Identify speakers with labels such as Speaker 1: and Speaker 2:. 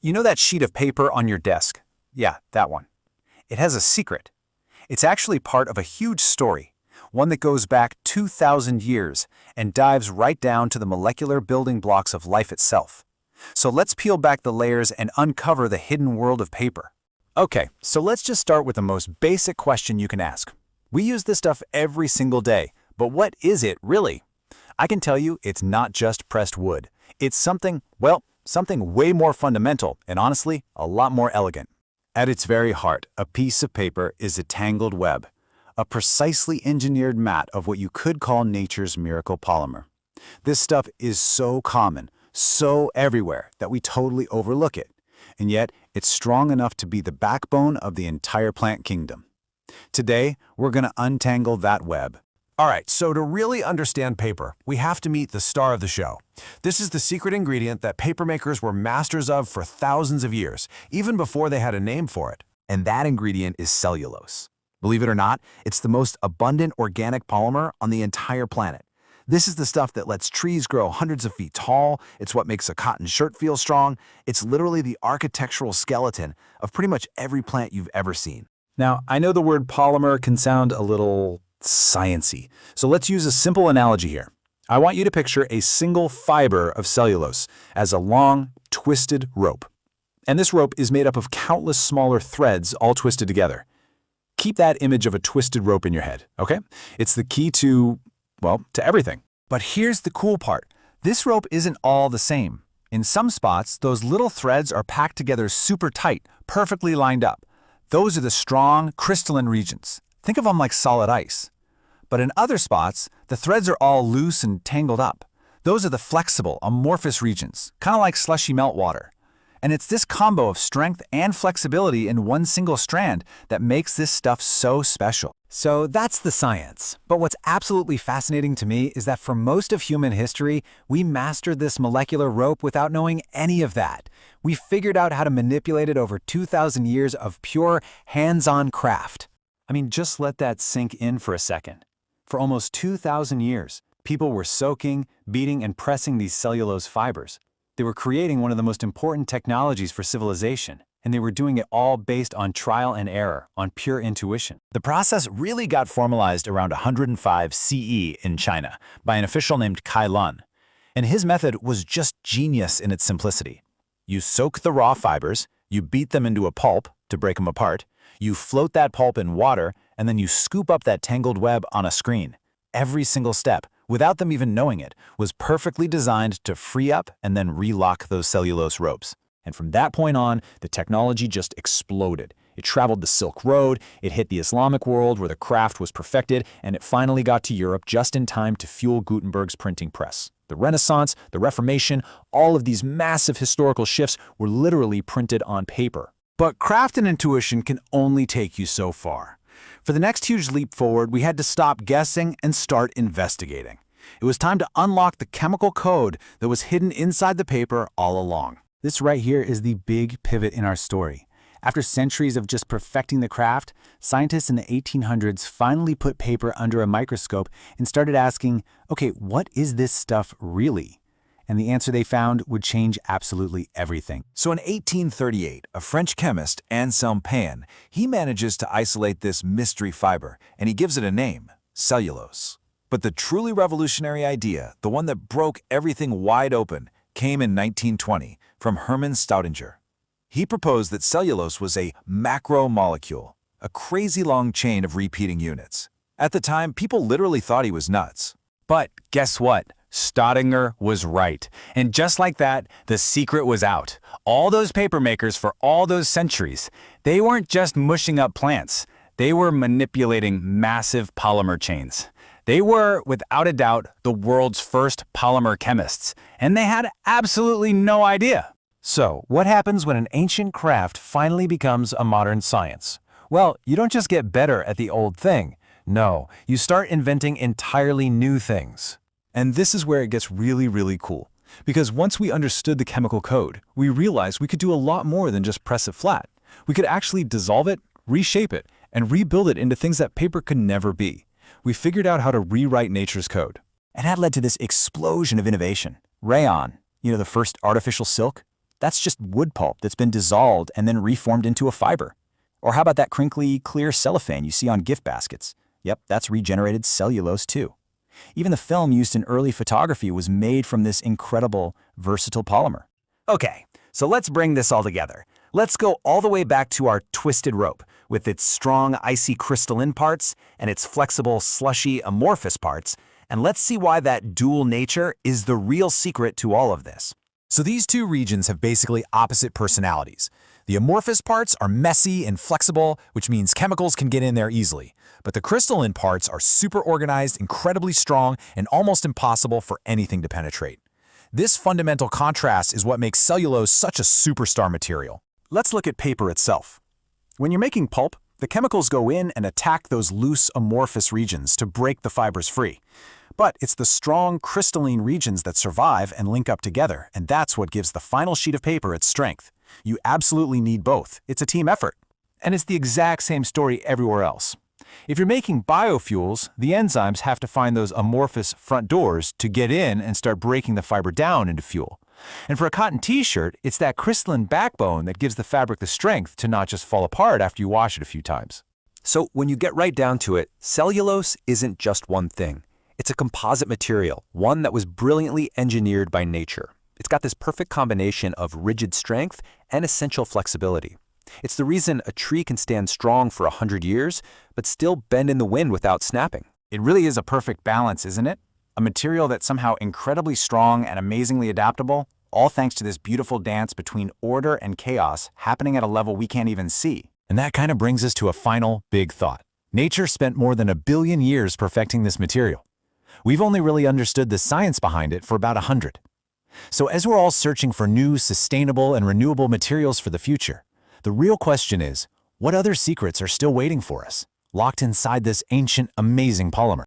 Speaker 1: You know that sheet of paper on your desk? Yeah, that one. It has a secret. It's actually part of a huge story, one that goes back 2,000 years and dives right down to the molecular building blocks of life itself. So let's peel back the layers and uncover the hidden world of paper. Okay, so let's just start with the most basic question you can ask. We use this stuff every single day, but what is it really? I can tell you it's not just pressed wood. It's something, well, something way more fundamental and honestly, a lot more elegant. At its very heart, a piece of paper is a tangled web, a precisely engineered mat of what you could call nature's miracle polymer. This stuff is so common, so everywhere that we totally overlook it. And yet, it's strong enough to be the backbone of the entire plant kingdom. Today, we're going to untangle that web.
Speaker 2: All right, so to really understand paper, we have to meet the star of the show. This is the secret ingredient that papermakers were masters of for thousands of years, even before they had a name for it. And that ingredient is cellulose. Believe it or not, it's the most abundant organic polymer on the entire planet. This is the stuff that lets trees grow hundreds of feet tall. It's what makes a cotton shirt feel strong. It's literally the architectural skeleton of pretty much every plant you've ever seen.
Speaker 1: Now, I know the word polymer can sound a little science-y, so let's use a simple analogy here. I want you to picture a single fiber of cellulose as a long, twisted rope. And this rope is made up of countless smaller threads all twisted together. Keep that image of a twisted rope in your head, okay? It's the key to, well, to everything.
Speaker 3: But here's the cool part. This rope isn't all the same. In some spots, those little threads are packed together super tight, perfectly lined up. Those are the strong, crystalline regions. Think of them like solid ice. But in other spots, the threads are all loose and tangled up. Those are the flexible, amorphous regions, kind of like slushy meltwater. And it's this combo of strength and flexibility in one single strand that makes this stuff so special. So that's the science. But what's absolutely fascinating to me is that for most of human history, we mastered this molecular rope without knowing any of that. We figured out how to manipulate it over 2,000 years of pure hands-on craft.
Speaker 1: I mean, just let that sink in for a second. For almost 2,000 years, people were soaking, beating, and pressing these cellulose fibers. They were creating one of the most important technologies for civilization, and they were doing it all based on trial and error, on pure intuition.
Speaker 3: The process really got formalized around 105 CE in China by an official named Kai Lun. And his method was just genius in its simplicity. You soak the raw fibers, you beat them into a pulp to break them apart, you float that pulp in water, and then you scoop up that tangled web on a screen. Every single step, without them even knowing it, was perfectly designed to free up and then relock those cellulose ropes.
Speaker 1: And from that point on, the technology just exploded. It traveled the Silk Road, it hit the Islamic world where the craft was perfected, and it finally got to Europe just in time to fuel Gutenberg's printing press. The Renaissance, the Reformation, all of these massive historical shifts were literally printed on paper.
Speaker 3: But craft and intuition can only take you so far. For the next huge leap forward, we had to stop guessing and start investigating. It was time to unlock the chemical code that was hidden inside the paper all along.
Speaker 1: This right here is the big pivot in our story. After centuries of just perfecting the craft, scientists in the 1800s finally put paper under a microscope and started asking, okay, what is this stuff really? And the answer they found would change absolutely everything.
Speaker 2: So in 1838, a French chemist, Anselme Payen, he manages to isolate this mystery fiber, and he gives it a name, cellulose. But the truly revolutionary idea, the one that broke everything wide open, came in 1920 from Hermann Staudinger. He proposed that cellulose was a macromolecule, a crazy long chain of repeating units. At the time, people literally thought he was nuts.
Speaker 3: But guess what? Staudinger was right. And just like that, the secret was out. All those paper makers for all those centuries, they weren't just mushing up plants. They were manipulating massive polymer chains. They were, without a doubt, the world's first polymer chemists, and they had absolutely no idea.
Speaker 1: So, what happens when an ancient craft finally becomes a modern science? Well, you don't just get better at the old thing. No, you start inventing entirely new things. And this is where it gets really, really cool. Because once we understood the chemical code, we realized we could do a lot more than just press it flat. We could actually dissolve it, reshape it, and rebuild it into things that paper could never be. We figured out how to rewrite nature's code.
Speaker 3: And that led to this explosion of innovation. Rayon, the first artificial silk, That's just wood pulp that's been dissolved and then reformed into a fiber. Or how about that crinkly, clear cellophane you see on gift baskets? Yep, that's regenerated cellulose too. Even the film used in early photography was made from this incredible, versatile polymer.
Speaker 1: Okay, so let's bring this all together. Let's go all the way back to our twisted rope, with its strong, icy crystalline parts and its flexible, slushy, amorphous parts, and let's see why that dual nature is the real secret to all of this.
Speaker 2: So these two regions have basically opposite personalities. The amorphous parts are messy and flexible, which means chemicals can get in there easily. But the crystalline parts are super organized, incredibly strong, and almost impossible for anything to penetrate. This fundamental contrast is what makes cellulose such a superstar material.
Speaker 1: Let's look at paper itself. When you're making pulp, the chemicals go in and attack those loose amorphous regions to break the fibers free. But it's the strong crystalline regions that survive and link up together, and that's what gives the final sheet of paper its strength. You absolutely need both. It's a team effort.
Speaker 3: And it's the exact same story everywhere else. If you're making biofuels, the enzymes have to find those amorphous front doors to get in and start breaking the fiber down into fuel. And for a cotton t-shirt, it's that crystalline backbone that gives the fabric the strength to not just fall apart after you wash it a few times.
Speaker 4: So when you get right down to it, cellulose isn't just one thing. It's a composite material, one that was brilliantly engineered by nature. It's got this perfect combination of rigid strength and essential flexibility. It's the reason a tree can stand strong for 100 years, but still bend in the wind without snapping.
Speaker 1: It really is a perfect balance, isn't it? A material that's somehow incredibly strong and amazingly adaptable, all thanks to this beautiful dance between order and chaos happening at a level we can't even see.
Speaker 2: And that kind of brings us to a final big thought. Nature spent more than 1 billion years perfecting this material. We've only really understood the science behind it for about 100. So as we're all searching for new, sustainable, and renewable materials for the future, the real question is, what other secrets are still waiting for us, locked inside this ancient, amazing polymer?